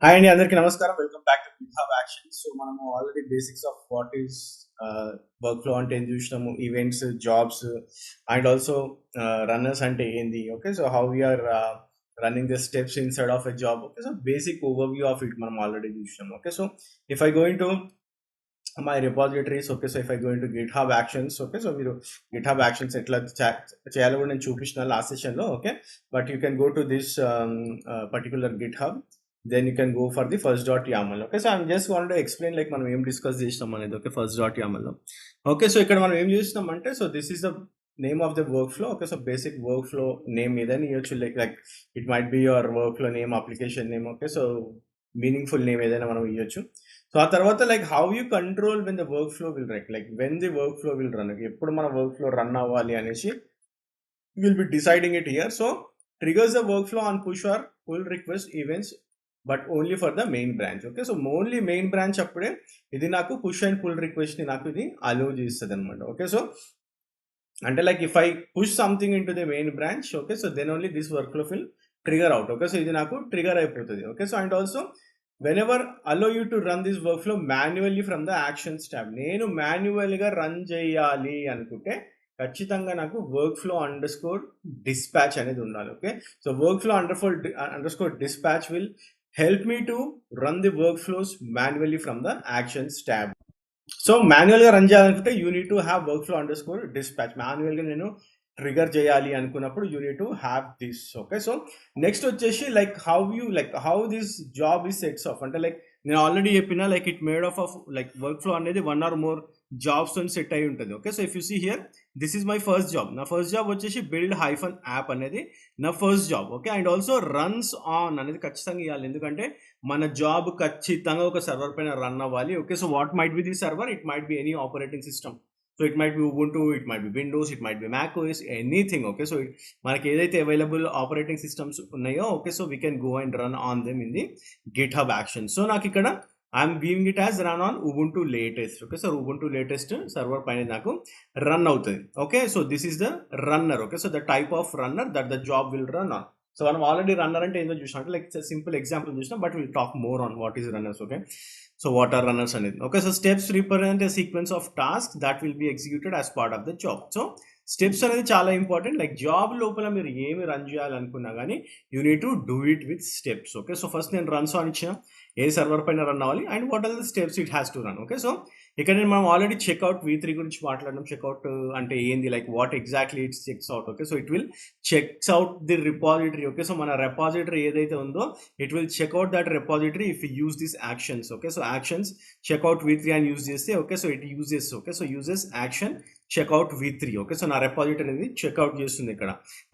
Hi అండి, అందరికీ నమస్కారం. Welcome back to GitHub actions. So మనము already basics of what is workflow అంటే ఏం చూసినాము, events, jobs and also runners అంటే ఏంది. Okay, so how we are running the steps inside of a job. Okay, so basic overview of it మనం already చూసినాము. Okay, so if I going to my repositories, okay, so if I going to GitHub actions, okay, so మీరు GitHub actions ఎట్లా చేయాలో కూడా నేను చూపించిన last సెషన్లో. Okay, but you can go to this particular GitHub, then you can go for the first.yaml. Okay, so I'm just wanted to explain like మనం ఏం discuss చేసినాం అనేది. ఓకే, first.yaml లో. ఓకే, సో ఇక్కడ మనం ఏం చేసినాం అంటే, so this is the name of the work flow. Okay, so basic work flow name ఏదైనా ఇవ్వచ్చు, like it might be your work flow name, application name. Okay, so meaningful name ఏదైనా మనం ఇవ్వచ్చు. సో ఆ తర్వాత like how you control when the work flow will run, like when the work flow will run, ఎప్పుడు మన work flow run అవ్వాలి అనేసి will be deciding it here. So triggers the workflow on push or pull request events but only for the main branch. Okay, so only main branch అప్పుడే ఇది నాకు push and pull రిక్వెస్ట్ని నాకు ఇది allow చేస్తుంది అనమాట. Okay, so అంటే like if I push something in to the main branch, okay, so then only this workflow will trigger out. Okay, so ఇది నాకు ట్రిగర్ అయిపోతుంది. Okay, so and also whenever allow you to run this workflow manually from the actions tab, నేను మాన్యువల్గా run చేయాలి అనుకుంటే ఖచ్చితంగా నాకు workflow underscore dispatch అనేది ఉండాలి. Okay, so workflow underscore dispatch will help me to run the workflows manually from the actions tab. So మాన్యువల్గా run చేయాలనుకుంటే you need to have workflow underscore dispatch. మాన్యువల్గా నేను trigger చేయాలి అనుకున్నప్పుడు you need to have this. Okay, so next వచ్చేసి like how this job is sets of అంటే like నేను already చెప్పిన like it made of like workflow అనేది one or more jobs తో సెట్ అయి ఉంటుంది. Okay, so if you see here this is my first job. నా first job వచ్చేసి build hyphen app అనేది నా first job. Okay, and also runs on అనేది ఖచ్చితంగా ఇవ్వాలి, ఎందుకంటే మన జాబ్ ఖచ్చితంగా ఒక సర్వర్ పైన రన్ అవ్వాలి. Okay, so what might be the server, it might be any operating system. So it might be Ubuntu, it might be Windows, it might be Mac OS, anything. Okay, so మనకి ఏదైతే available operating systems ఉన్నాయో, okay, so we can go and run on them in the GitHub action. So నాకు ఇక్కడ I'm giving it as run on Ubuntu latest. Okay, so Ubuntu latest server పైన నాకు run అవుతుంది. Okay, so this is the runner. Okay, so the type of runner that the job will run on. So మనం already runner అంటే ఏంటో చూసినా, అంటే like simple example చూసినా, but will talk more on what is runners. Okay, so what are runners అనేది. Okay, so steps represent a sequence of task that will be executed as part of the job. So steps అనేది చాలా important. Like job లోపల మీరు ఏమి run చేయాలనుకున్నా కానీ you need to do it with steps. Okay, so first నేను runs on ఇచ్చిన ఏ సర్వర్ పైన రన్ అవ్వాలి and what are the steps it has to run. Okay, so ఇక్కడ నేను మనం ఆల్రెడీ చెక్అవుట్ V3 గురించి మాట్లాడడం. చెక్అవుట్ అంటే ఏంది, like what exactly it's checks out. Okay, so it will checks out the repository. Okay, so మన repository ఏదైతే ఉందో it will checkout that repository if you use this actions. Okay, so actions checkout V3 అని use చేస్తే, okay, so it uses. Okay, so uses action checkout V3. Okay, so నా repository అనేది checkout చేస్తుంది ఇక్కడ.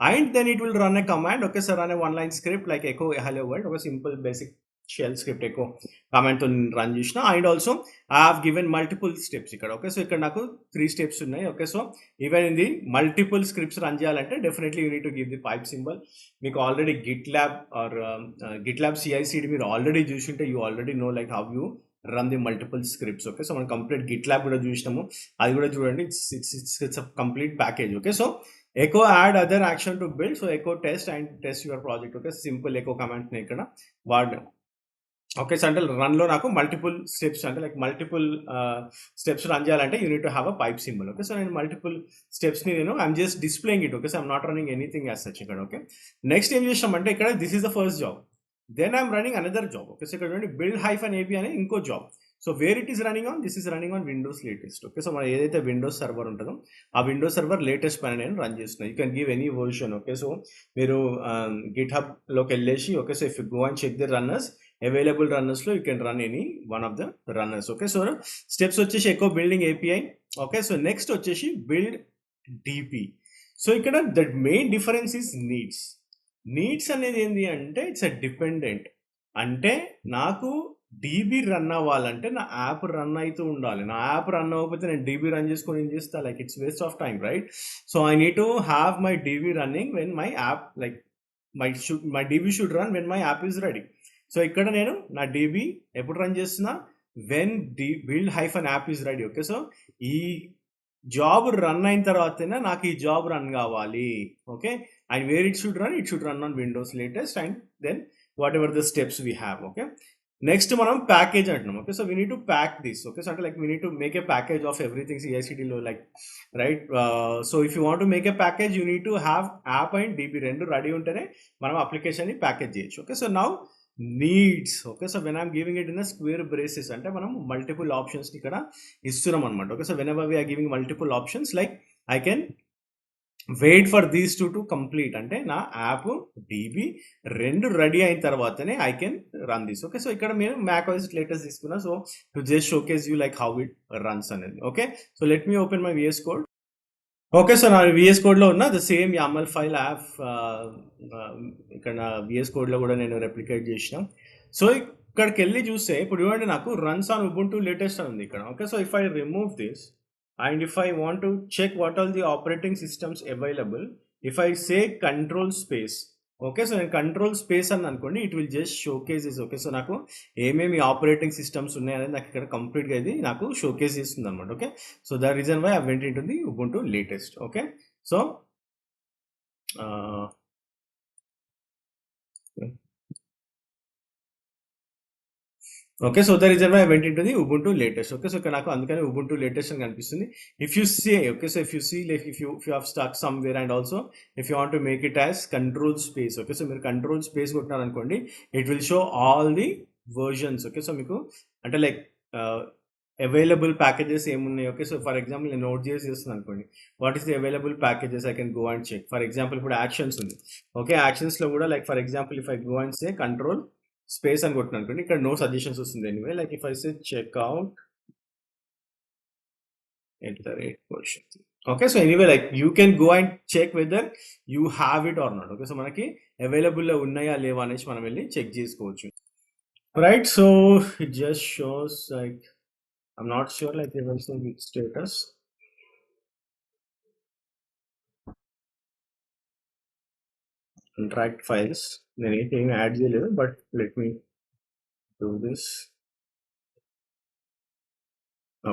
And then it will run a command. Okay, so run a one line script like echo hello world. ఒక simple basic shell script echo కమాండ్తో run చేసిన. And also I have given multiple steps ఇక్కడ. Okay, so ఇక్కడ నాకు 3 steps ఉన్నాయి. Okay, so even ఇది multiple scripts run చేయాలంటే definitely you need to give the pipe symbol. మీకు ఆల్రెడీ గిట్ ల్యాబ్ CI/CD మీరు ఆల్రెడీ చూసింటే you already know like how you run the multiple scripts. Okay, so మనం complete Git lab కూడా చూసినాము, అది కూడా చూడండి. It's a complete package. Okay, so echo add other action to build. So echo test and test your project. Okay, simple echo కమాండ్ని ఇక్కడ వాడడం. Okay, so అంటే రన్లో నాకు మల్టిపుల్ స్టెప్స్ అంటే లైక్ మల్టిపుల్ స్టెప్స్ రన్ చేయాలంటే you need to have a pipe symbol. Okay, so నేను multiple స్టెప్స్ని I'm just displaying it. Okay, so I'm not running anything as such ఇక్కడ. ఓకే, నెక్స్ట్ ఏం చేసామంటే ఇక్కడ this is the first job, then I'm running another job. Okay, so ఇక్కడ చూడండి build hyphen AB అనే ఇంకో జాబ్. So where it is running on, this is running on Windows latest. Okay, so మన ఏదైతే విండోస్ సర్వర్ ఉంటుందో ఆ Windows server latest పైన నేను రన్ చేస్తున్నాను. You can give any version. Okay, so మీరు GitHubలోకి వెళ్ళేసి, okay, so if you go and check the runners, available రన్నర్స్లో you can run any one of the runners. Okay, so steps వచ్చేసి echo building API. Okay, so next వచ్చేసి build DP. So ఇక్కడ the main difference is needs అనేది ఏంటి అంటే it's a dependent. అంటే నాకు DB run అవ్వాలంటే నా యాప్ రన్ అవుతూ ఉండాలి. నా యాప్ రన్ అవ్వకపోతే నేను డీబీ రన్ చేసుకొని ఏం చేస్తా, like it's waste of time, right? So I need to have my DB running when my app like my DB should run when my app is ready. So ఇక్కడ నేను నా DB ఎప్పుడు run చేస్తున్నా, when build hyphen app is ready. Okay, so ఈ job run అయిన తర్వాతనే నాకు ఈ జాబ్ రన్ కావాలి. Okay, and where it should run on Windows latest and then what ever the steps we have. Okay, next మనం package అంటున్నాం. Okay, so we need to pack this. Okay, so అంటే like we need to make a package of everything సిఐసిడిలో, like right. So if you want to make a package you need to have app and DB రెండు ready ఉంటేనే మనం అప్లికేషన్ని package చేయొచ్చు. Okay, so now needs. Okay, so when I'm giving it in a square braces అంటే మనం multiple options ఇక్కడ ఇస్తున్నాం అనమాట. Okay, so whenever we are giving multiple options like I can wait for these to complete అంటే నా app DB రెండు ready అయిన తర్వాతనే I can run this. Okay, so ఇక్కడ నేను మ్యాక్ OS లేటెస్ట్ తీసుకున్నా, so to just showcase you like how it runs అనేది. Okay, so let me open my VS code. Okay, so నా VS కోడ్లో ఉన్న the same YAML file app ఇక్కడ నా VS కోడ్లో కూడా నేను రెప్లికేట్ చేసిన. సో ఇక్కడికి వెళ్ళి చూస్తే ఇప్పుడు చూడండి నాకు రన్స్ ఆన్ ఉబుంటు లేటెస్ట్ అని ఉంది ఇక్కడ. Okay, so if I remove this and if I want to check what all the operating systems available, if I say control space, okay, so నేను కంట్రోల్ స్పేస్ అని అనుకోండి, it will just showcase is. Okay, so నాకు ఏమేమి operating systems ఉన్నాయనేది నాకు ఇక్కడ కంప్లీట్గా ఇది నాకు షోకేస్ చేస్తుంది అనమాట. Okay, so the reason why I went in to the Ubuntu latest. Okay, so okay, so the reason why I went in to the Ubuntu latest. Okay, so ఇక్కడ నాకు అందుకని ఉబుంటు లేటెస్ట్ అని కనిపిస్తుంది. If you see, okay, so if you see like if you have stuck somewhere and also if you want to make it as control space. Okay, so మీరు control space కొట్టినారనుకోండి it will show all the versions. Okay, so మీకు అంటే like available packages ఏమున్నాయి. Okay, so for example నేను note చేస్తున్నాను అనుకోండి, what is the available packages, I can go and check. For example ఇప్పుడు actions ఉంది. Okay, యాక్షన్స్లో కూడా like for example if I go and say control space అని కొట్టిన అనుకోండి, ఇక్కడ నో సజెషన్స్ వస్తుంది. Anyway like if I say checkout @version. Okay, so anyway like you can go and check whether you have it or not. Okay, so మనకి అవైలబుల్లో ఉన్నాయా లేవా అనేసి మనం వెళ్ళి చెక్ చేసుకోవచ్చు. Right, so it just shows like I'm not sure like with status contract files నేను ఏం యాడ్ చేయలేదు, but let me do this.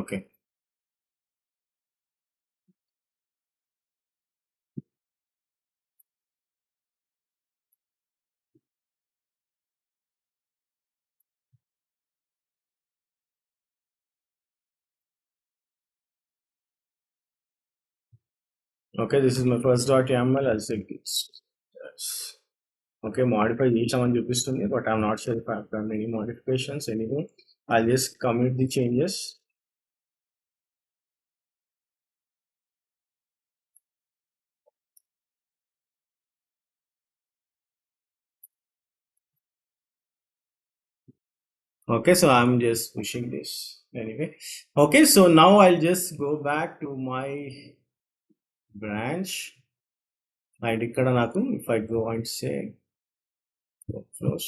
Okay, okay, this is my first .yaml. I'll say it's okay, modify చేసామని చూపిస్తుంది, but I'm not sure if I have done any modifications. Anyway I'll just commit the changes. Okay, so I'm just pushing this anyway. Okay, so now I'll just go back to my branch and ikkada naku if I go and say workflows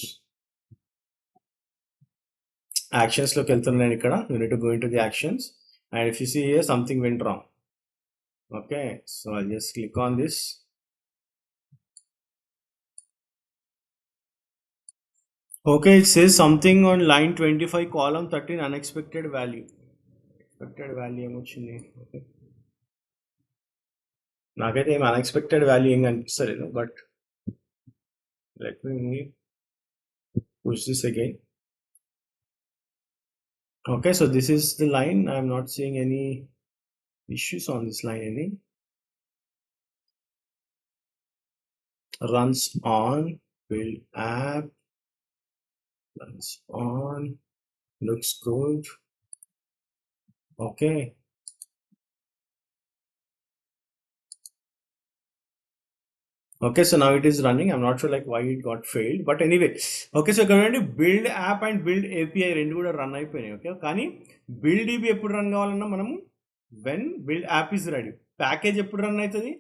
actions loki veltunnaను ikkada, you need to go into the actions and if you see here something went wrong. Okay, so I'll just click on this. Okay, it says something on line 25 column 13 unexpected value. Expected value ఏమొచ్చింది? Okay, నాకైతే ఏం unexpected value ఏం కనిపిస్తలేదు, but let me push this again. Okay, so this is the line. I'm not seeing any issues on this line. Any runs on, build app, runs on, looks good. Okay, okay, so now it is running. I'm not sure like why it got failed, but anyway. Okay, so currently build app and build API రెండు కూడా run అయిపోయినాయి. Okay, కానీ build DB ఎప్పుడు రన్ కావాలన్నా మనము when build app is ready. Package ఎప్పుడు రన్ అవుతుంది,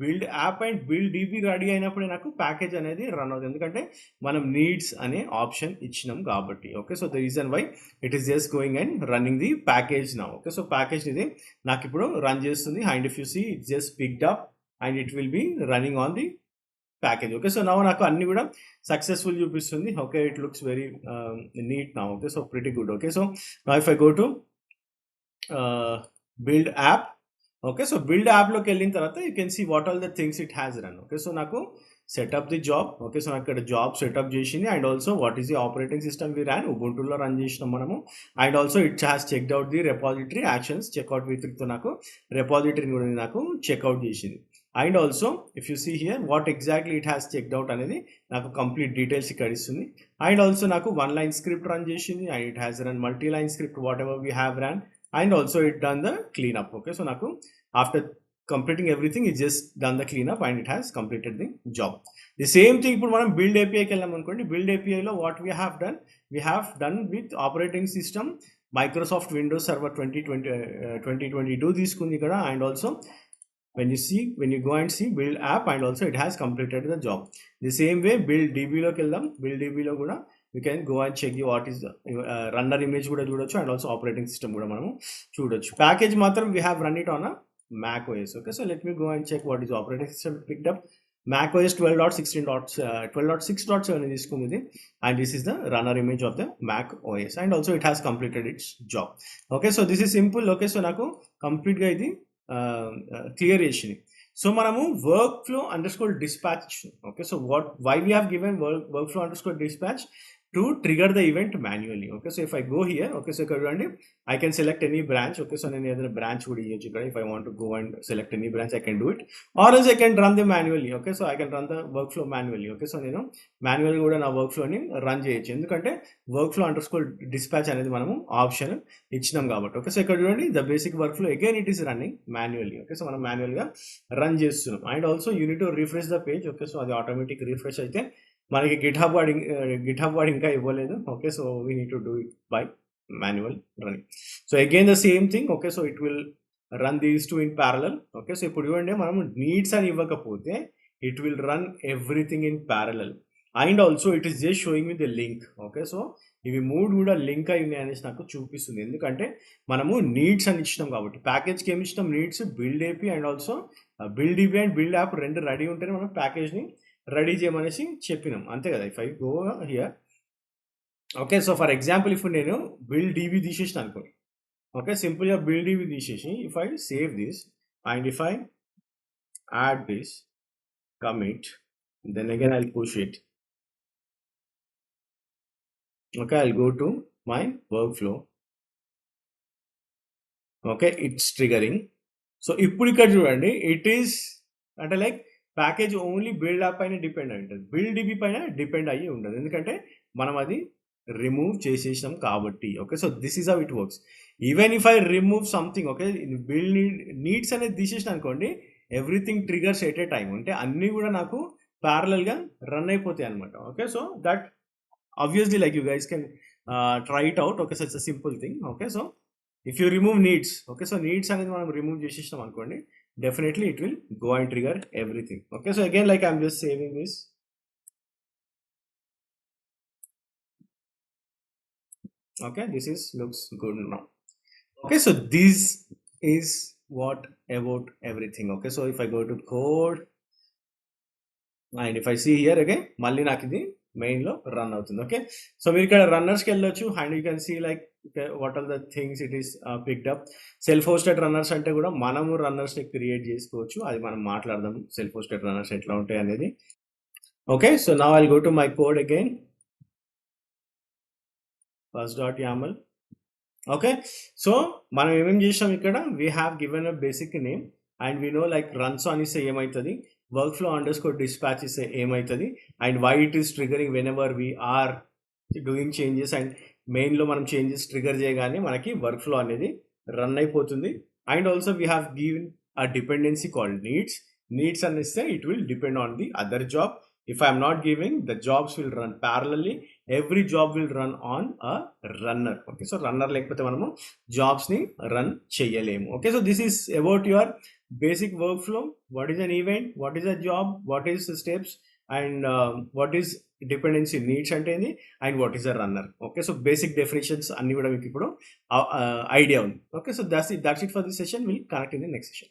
build app and build DB ready అయినప్పుడే నాకు ప్యాకేజ్ అనేది రన్ అవుతుంది, ఎందుకంటే మనం నీడ్స్ అనే ఆప్షన్ ఇచ్చినాం కాబట్టి. Okay, so the reason why it is just going and running the package నా. ఓకే, సో ప్యాకేజ్ ఇది నాకు ఇప్పుడు రన్ చేస్తుంది and if you see it just picked up and it will be running on the package. Okay, so నా నాకు అన్ని కూడా successful చూపిస్తుంది. Okay, it looks very neat నా. Okay, so pretty good. Okay, so నా if I go to build app. Okay, so build యాప్లోకి వెళ్ళిన తర్వాత you can see what all the things it has run. Okay, so నాకు set up the job. Okay, so ఇక్కడ job setup చేసింది. And also what is the operating system we ran, ఉబుంటులో run చేసినాం మనము. And also it has checked out the repository actions, checkout with నాకు రెపాజిటరీని కూడా నాకు చెక్అవుట్ చేసింది. And also if you see here what exactly it has checked out అనేది నాకు కంప్లీట్ డీటెయిల్స్ ఇక్కడ ఇస్తుంది. అండ్ ఆల్సో నాకు 1 లైన్ స్క్రిప్ట్ రన్ చేసింది. And it has run multi line script what ever we have run. And also it done the cleanup. Okay, so నాకు after completing everything, it just done the cleanup and it has completed the job. The same thing ఇప్పుడు మనం build API కి వెళ్ళాం అనుకోండి. build API లో what we have done with operating system Microsoft Windows Server 2022 తీసుకుంది ఇక్కడ. and also when you go and see build app, and also it has completed the job. The same way build DB లోకి వెళ్దాం. build DB లో కూడా you can go and check what is the runner image కూడా చూడొచ్చు, and also operating system కూడా మనము చూడొచ్చు. Package మాత్రం we have run it on a Mac OS. Okay, so let me go and check what is operating system picked up. Mac OS 12.6.7 is this, and this is the runner image of the Mac OS, and also it has completed its job. Okay, so this is simple. Okay, so naku complete ga idi clear chesini. So manamu workflow underscore dispatch. Okay, so why we have given workflow underscore dispatch to trigger the event manually. Okay, so if I go here, okay, so I can select any branch. Okay, so any other branch would if I want to go and select any branch, I can do it, or else I can run them manually. Okay, so I can run the workflow manually. Okay, so manually kuda na workflow ni run cheyochu, endukante workflow underscore dispatch anedi manamu option ichinam kabatti. Okay, so ikkada chudandi the basic workflow again it is running manually. Okay, so manam manual ga run chestunam. And also you need to refresh the page. Okay, so adi automatic refresh aithe మనకి GitHub వాడు ఇంకా ఇవ్వలేదు. Okay, so we need to do it by manual running. So again the same thing. Okay, so it will run these two in parallel. Okay, so ఇప్పుడు ఇవ్వండి మనం needs అని ఇవ్వకపోతే it will run everything in parallel. And also it is just showing with the link. Okay, so ఇవి మూడు కూడా link అయి ఉన్నాయి అనేసి నాకు చూపిస్తుంది, ఎందుకంటే మనము నీడ్స్ అని ఇచ్చినాం కాబట్టి. ప్యాకేజ్కి ఏమి ఇచ్చినాం? Needs, build AP and also build EP and build app రెండు రెడీ ఉంటేనే మనం ప్యాకేజ్ని రెడీ చేయమనేసి చెప్పినాం, అంతే కదా. If I go here, okay, so for example ఇప్పుడు నేను బిల్డ్ డీబీ తీసేసిన అనుకోండి. ఓకే, సింపుల్గా బిల్డ్ డీబీ తీసేసి if I save this and if I add this commit, then again I'll push it. Okay, I'll go to my workflow. Okay, it's triggering. So ఇప్పుడు ఇక్కడ చూడండి, it is అంటే like package only build app పైన depend అయి ఉంటుంది, build dB పైన depend అయ్యి ఉండదు, ఎందుకంటే మనం అది రిమూవ్ చేసేసినాం కాబట్టి. Okay, so this is how it works. Even if I remove something, okay, build needs అనేది తీసేసిన అనుకోండి, everything triggers at a time, అంటే అన్నీ కూడా నాకు ప్యారలల్గా రన్ అయిపోతాయి అనమాట. Okay, so that obviously like you guys can try it out. Okay, so it's a simple thing. Okay, so if you remove needs, okay, so needs అనేది మనం remove చేసేసినాం అనుకోండి, definitely it will go and trigger everything. Okay, so again like I'm just saving this. Okay, this is looks good now. Okay, so this is what about everything. Okay, so if I go to code and if I see here again, మళ్ళీ నాకు ఇది main లో run అవుతుంది. Okay, so మీరు ఇక్కడ రన్నర్స్కి వెళ్ళొచ్చు and you can see like what are the things it is picked up. Self hosted runners అంటే కూడా మనము రన్నర్స్ ని క్రియేట్ చేసుకోవచ్చు, అది మనం మాట్లాడదాం సెల్ఫ్ హోస్టెడ్ రన్నర్స్ ఎట్లా ఉంటాయి అనేది. Okay, so now I'll go to my code again, first.yaml. Okay, so మనం ఏమేమి చేసాం ఇక్కడ, we have given a basic name and we know like runs on ఇస్తే ఏమవుతుంది, workflow underscore dispatch is ఏమవుతుంది, and why it is triggering whenever we are doing changes, and మెయిన్లో మనం changes trigger చేయగానే మనకి వర్క్ ఫ్లో అనేది run అయిపోతుంది. And also we have given a dependency called needs అని ఇస్తే it will depend on the other job. If I am not giving, the jobs will run parallelly. Every job will run on a runner. Okay, so runner lekapothe manamu jobs ni run cheyalemu. Okay, so this is about your basic workflow. What is an event, what is a job, what is the steps, and what is dependency needs ante eni, and what is a runner. Okay, so basic definitions anni kuda meeku ippudu idea undi. Okay, so that's it for this session. We'll connect in the next session.